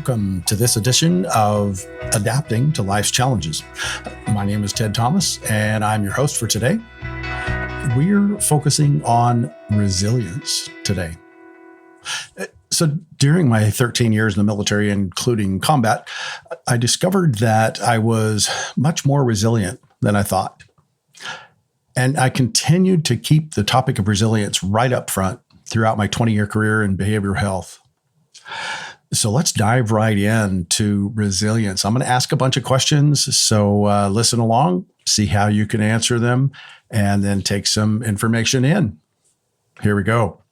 Welcome to this edition of Adapting to Life's Challenges. My name is Ted Thomas, and I'm your host for today. We're focusing on resilience today. So during my 13 years in the military, including combat, I discovered that I was much more resilient than I thought. And I continued to keep the topic of resilience right up front throughout my 20-year career in behavioral health. So let's dive right into resilience. I'm going to ask a bunch of questions, so listen along, see how you can answer them, and then take some information in. Here we go.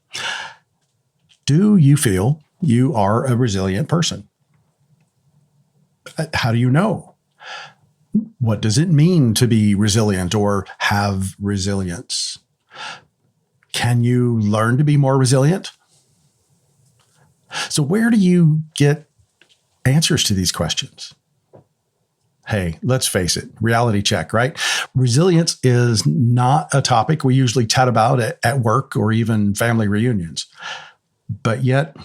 Do you feel you are a resilient person? How do you know? What does it mean to be resilient or have resilience? Can you learn to be more resilient? So where do you get answers to these questions? Hey, let's face it, reality check, right? Resilience is not a topic we usually chat about at work or even family reunions. But yet,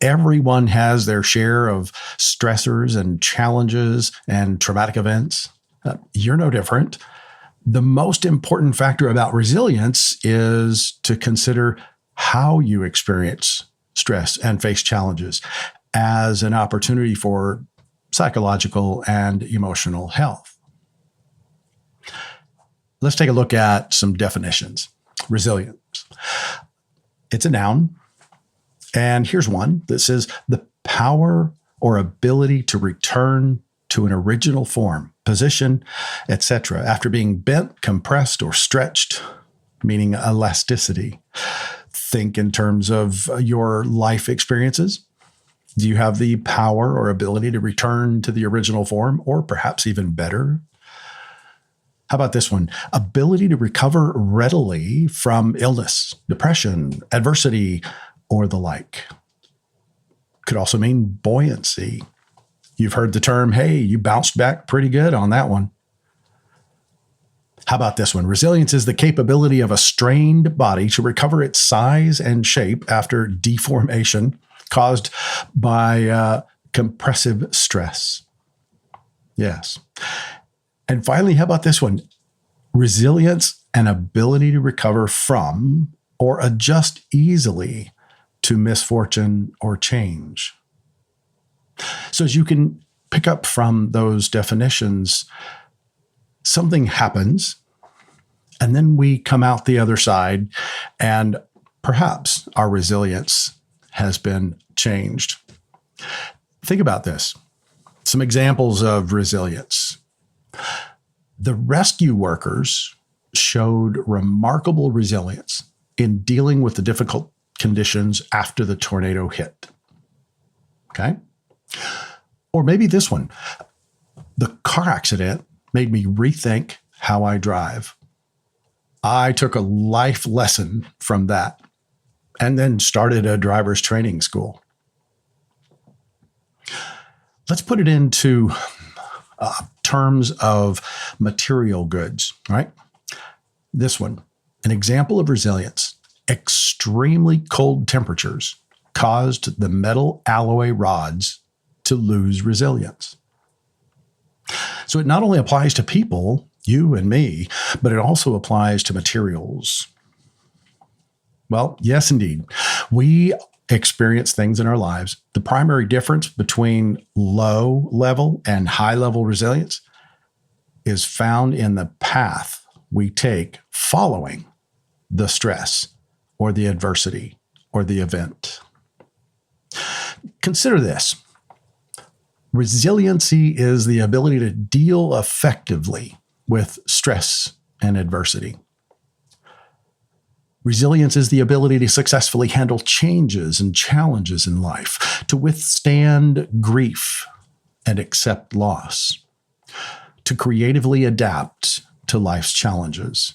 everyone has their share of stressors and challenges and traumatic events. You're no different. The most important factor about resilience is to consider how you experience stress and face challenges as an opportunity for psychological and emotional health. Let's take a look at some definitions. Resilience. It's a noun. And here's one that says the power or ability to return to an original form, position, etc., after being bent, compressed, or stretched, meaning elasticity. Think in terms of your life experiences. Do you have the power or ability to return to the original form, or perhaps even better? How about this one? Ability to recover readily from illness, depression, adversity, or the like. Could also mean buoyancy. You've heard the term, hey, you bounced back pretty good on that one. How about this one? Resilience is the capability of a strained body to recover its size and shape after deformation caused by compressive stress. Yes. And finally, how about this one? Resilience, an ability to recover from or adjust easily to misfortune or change. So as you can pick up from those definitions, something happens, and then we come out the other side, and perhaps our resilience has been changed. Think about this. Some examples of resilience. The rescue workers showed remarkable resilience in dealing with the difficult conditions after the tornado hit. Okay? Or maybe this one. The car accident made me rethink how I drive. I took a life lesson from that and then started a driver's training school. Let's put it into terms of material goods, right? This one, an example of resilience. Extremely cold temperatures caused the metal alloy rods to lose resilience. So it not only applies to people, you and me, but it also applies to materials. Well, yes, indeed. We experience things in our lives. The primary difference between low level and high level resilience is found in the path we take following the stress or the adversity or the event. Consider this. Resiliency is the ability to deal effectively with stress and adversity. Resilience is the ability to successfully handle changes and challenges in life, to withstand grief and accept loss, to creatively adapt to life's challenges.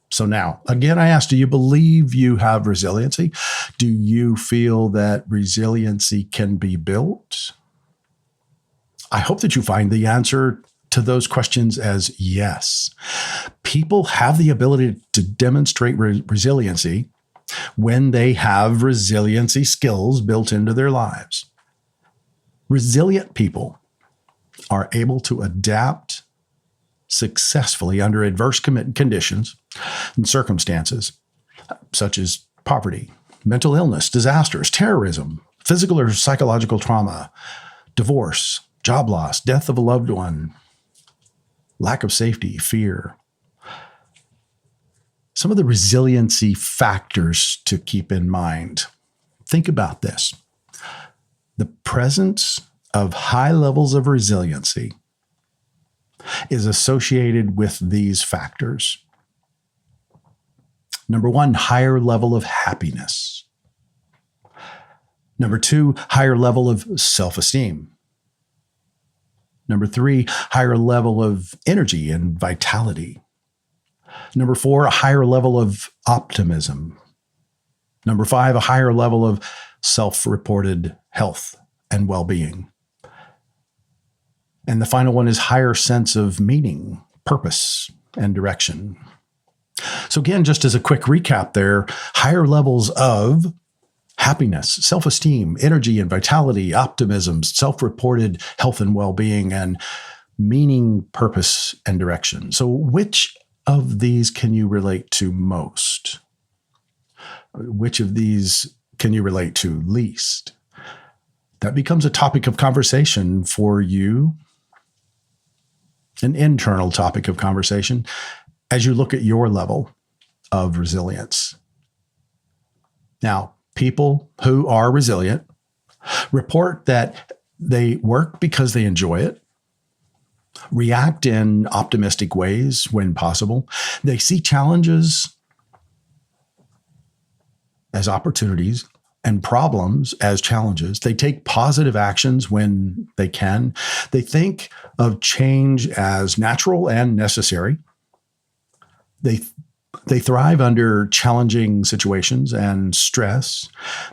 So now, again, I ask, do you believe you have resiliency? Do you feel that resiliency can be built? I hope that you find the answer to those questions as yes. People have the ability to demonstrate resiliency when they have resiliency skills built into their lives. Resilient people are able to adapt successfully under adverse conditions and circumstances, such as poverty, mental illness, disasters, terrorism, physical or psychological trauma, divorce, job loss, death of a loved one, lack of safety, fear. Some of the resiliency factors to keep in mind. Think about this. The presence of high levels of resiliency is associated with these factors. Number one, higher level of happiness. Number two, higher level of self-esteem. Number three, higher level of energy and vitality. Number four, a higher level of optimism. Number five, a higher level of self-reported health and well-being. And the final one is higher sense of meaning, purpose, and direction. So again, just as a quick recap there, higher levels of happiness, self-esteem, energy and vitality, optimism, self-reported health and well-being, and meaning, purpose, and direction. So which of these can you relate to most? Which of these can you relate to least? That becomes a topic of conversation for you, an internal topic of conversation, as you look at your level of resilience. Now, people who are resilient report that they work because they enjoy it, react in optimistic ways when possible. They see challenges as opportunities and problems as challenges. They take positive actions when they can. They think of change as natural and necessary. They thrive under challenging situations and stress.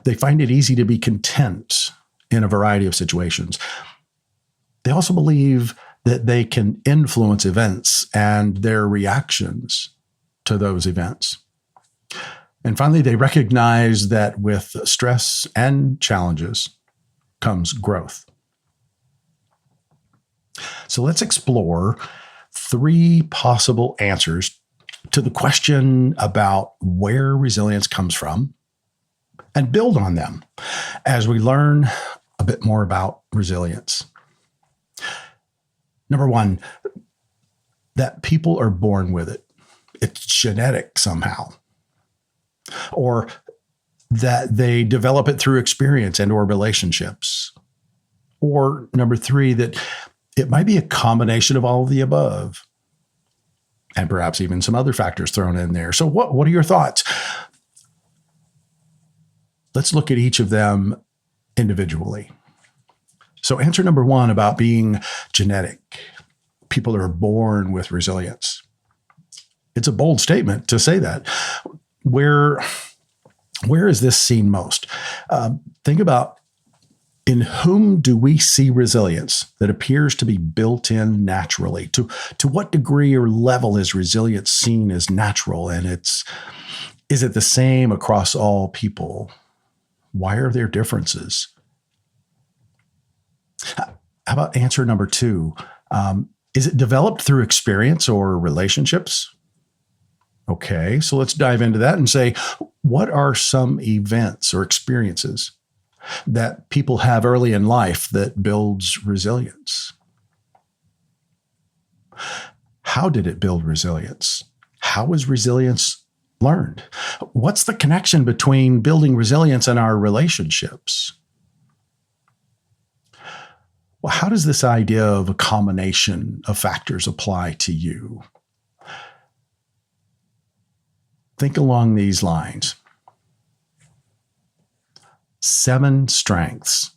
They find it easy to be content in a variety of situations. They also believe that they can influence events and their reactions to those events. And finally, they recognize that with stress and challenges comes growth. So let's explore 3 possible answers to the question about where resilience comes from and build on them as we learn a bit more about resilience. Number 1, that people are born with it. It's genetic somehow. Or that they develop it through experience and or relationships. Or number 3, that it might be a combination of all of the above. And perhaps even some other factors thrown in there. So what are your thoughts? Let's look at each of them individually. So answer number 1 about being genetic. People are born with resilience. It's a bold statement to say that. Where is this seen most? Think about, in whom do we see resilience that appears to be built in naturally? To what degree or level is resilience seen as natural? And is it the same across all people? Why are there differences? How about answer number 2? Is it developed through experience or relationships? Okay, so let's dive into that and say, what are some events or experiences that people have early in life that builds resilience? How did it build resilience? How was resilience learned? What's the connection between building resilience and our relationships? Well, how does this idea of a combination of factors apply to you? Think along these lines. 7 strengths.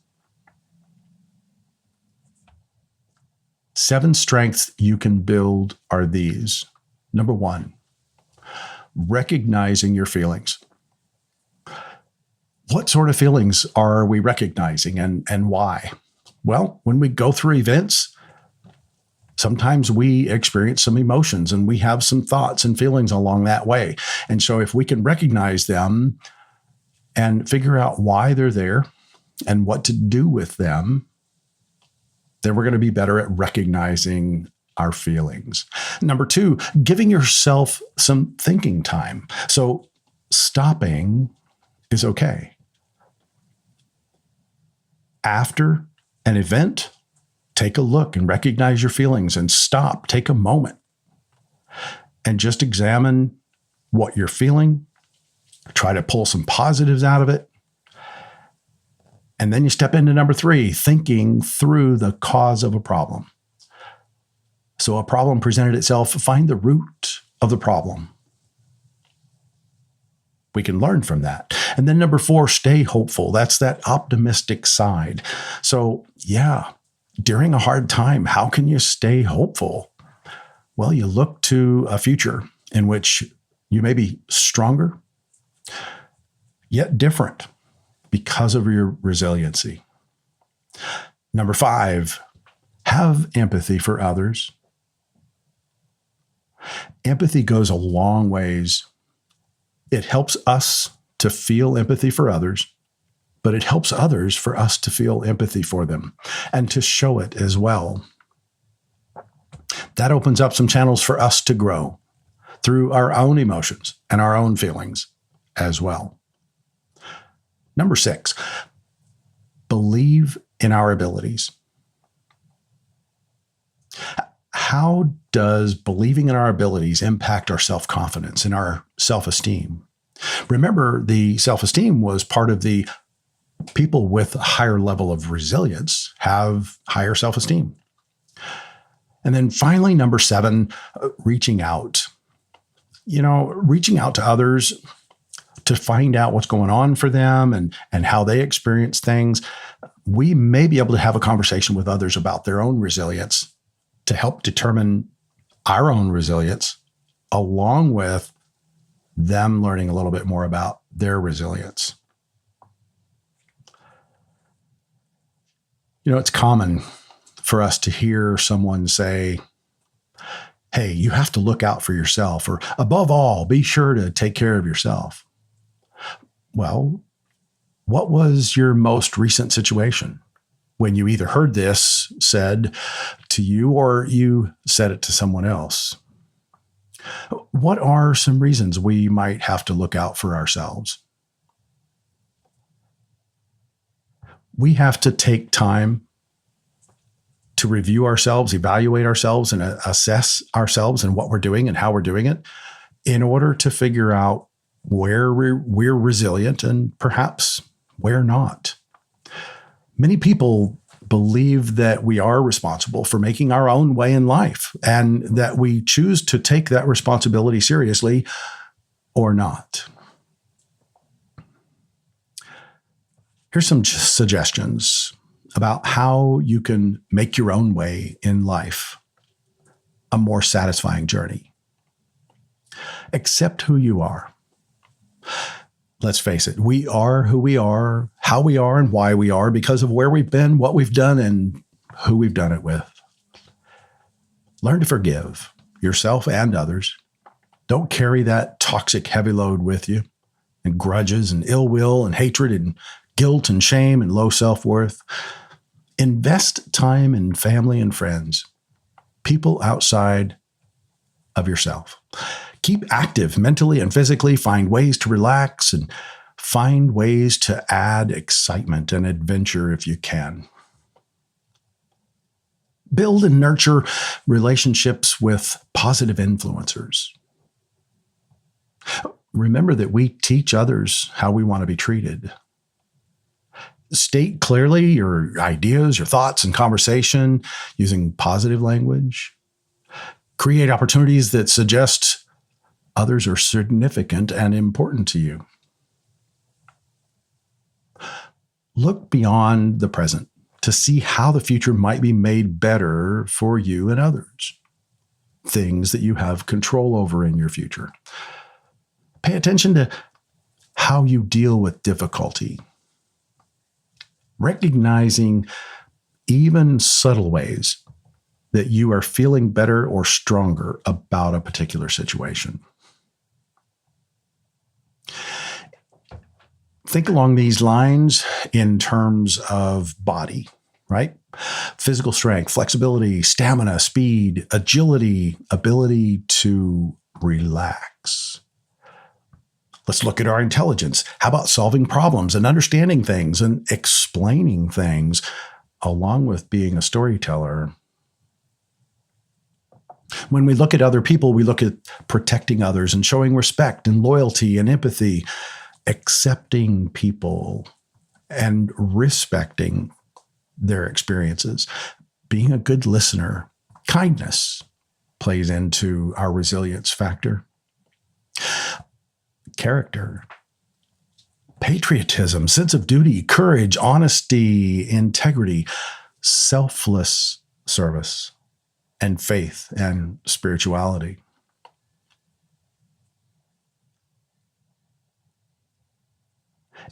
7 strengths you can build are these. Number 1, recognizing your feelings. What sort of feelings are we recognizing and why? Well, when we go through events, sometimes we experience some emotions and we have some thoughts and feelings along that way. And so if we can recognize them and figure out why they're there and what to do with them, then we're going to be better at recognizing our feelings. Number 2, giving yourself some thinking time. So stopping is okay. After an event, take a look and recognize your feelings and stop. Take a moment and just examine what you're feeling. Try to pull some positives out of it. And then you step into number 3, thinking through the cause of a problem. So a problem presented itself, find the root of the problem. We can learn from that. And then number 4, stay hopeful. That's that optimistic side. So yeah, during a hard time, how can you stay hopeful? Well, you look to a future in which you may be stronger, yet different because of your resiliency. Number 5, have empathy for others. Empathy goes a long ways. It helps us to feel empathy for others, but it helps others for us to feel empathy for them and to show it as well. That opens up some channels for us to grow through our own emotions and our own feelings as well. Number 6, believe in our abilities. How does believing in our abilities impact our self-confidence and our self-esteem? Remember, the self-esteem was part of the people with a higher level of resilience have higher self-esteem. And then finally, number 7, reaching out. Reaching out to others to find out what's going on for them and how they experience things. We may be able to have a conversation with others about their own resilience to help determine our own resilience, along with them learning a little bit more about their resilience. It's common for us to hear someone say, hey, you have to look out for yourself, or above all, be sure to take care of yourself. Well, what was your most recent situation when you either heard this said to you or you said it to someone else? What are some reasons we might have to look out for ourselves? We have to take time to review ourselves, evaluate ourselves, and assess ourselves and what we're doing and how we're doing it in order to figure out where we're resilient and perhaps where not. Many people believe that we are responsible for making our own way in life and that we choose to take that responsibility seriously or not. Here's some suggestions about how you can make your own way in life a more satisfying journey. Accept who you are. Let's face it, we are who we are, how we are, and why we are because of where we've been, what we've done, and who we've done it with. Learn to forgive yourself and others. Don't carry that toxic heavy load with you, and grudges and ill will and hatred and guilt and shame and low self-worth. Invest time in family and friends, people outside of yourself. Keep active mentally and physically. Find ways to relax and find ways to add excitement and adventure if you can. Build and nurture relationships with positive influencers. Remember that we teach others how we want to be treated. State clearly your ideas, your thoughts, and conversation using positive language. Create opportunities that suggest others are significant and important to you. Look beyond the present to see how the future might be made better for you and others. Things that you have control over in your future. Pay attention to how you deal with difficulty. Recognizing even subtle ways that you are feeling better or stronger about a particular situation. Think along these lines in terms of body. right? Physical strength, flexibility, stamina, speed, agility, ability to relax. Let's look at our intelligence. How about solving problems and understanding things and explaining things, along with being a storyteller? When we look at other people, we look at protecting others and showing respect and loyalty and empathy, accepting people and respecting their experiences, being a good listener. Kindness plays into our resilience factor. Character, patriotism, sense of duty, courage, honesty, integrity, selfless service, and faith and spirituality.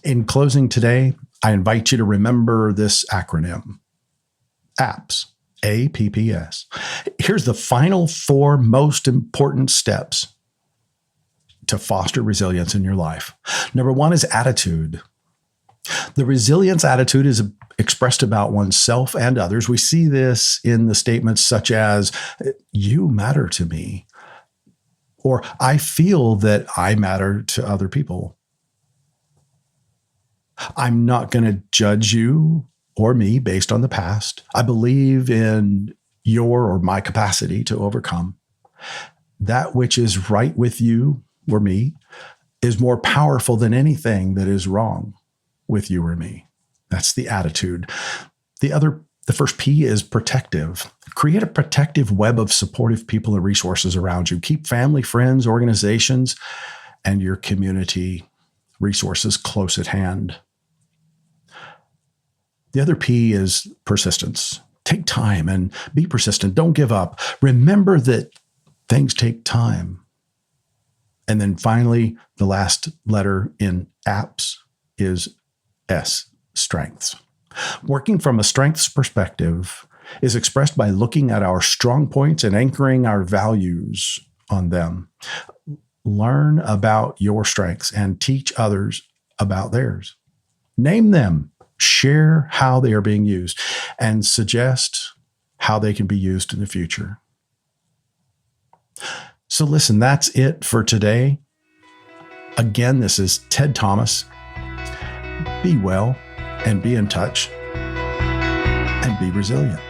In closing today, I invite you to remember this acronym, APPS, APPS. Here's the final 4 most important steps to foster resilience in your life. Number 1 is attitude. The resilience attitude is expressed about oneself and others. We see this in the statements such as, you matter to me, or I feel that I matter to other people. I'm not going to judge you or me based on the past. I believe in your or my capacity to overcome. That which is right with you or me is more powerful than anything that is wrong with you or me. That's the attitude. The first P is protective. Create a protective web of supportive people and resources around you. Keep family, friends, organizations, and your community resources close at hand. The other P is persistence. Take time and be persistent. Don't give up. Remember that things take time. And then finally, the last letter in APPS is S, strengths. Working from a strengths perspective is expressed by looking at our strong points and anchoring our values on them. Learn about your strengths and teach others about theirs. Name them, share how they are being used, and suggest how they can be used in the future. So listen, that's it for today. Again, this is Ted Thomas. Be well and be in touch and be resilient.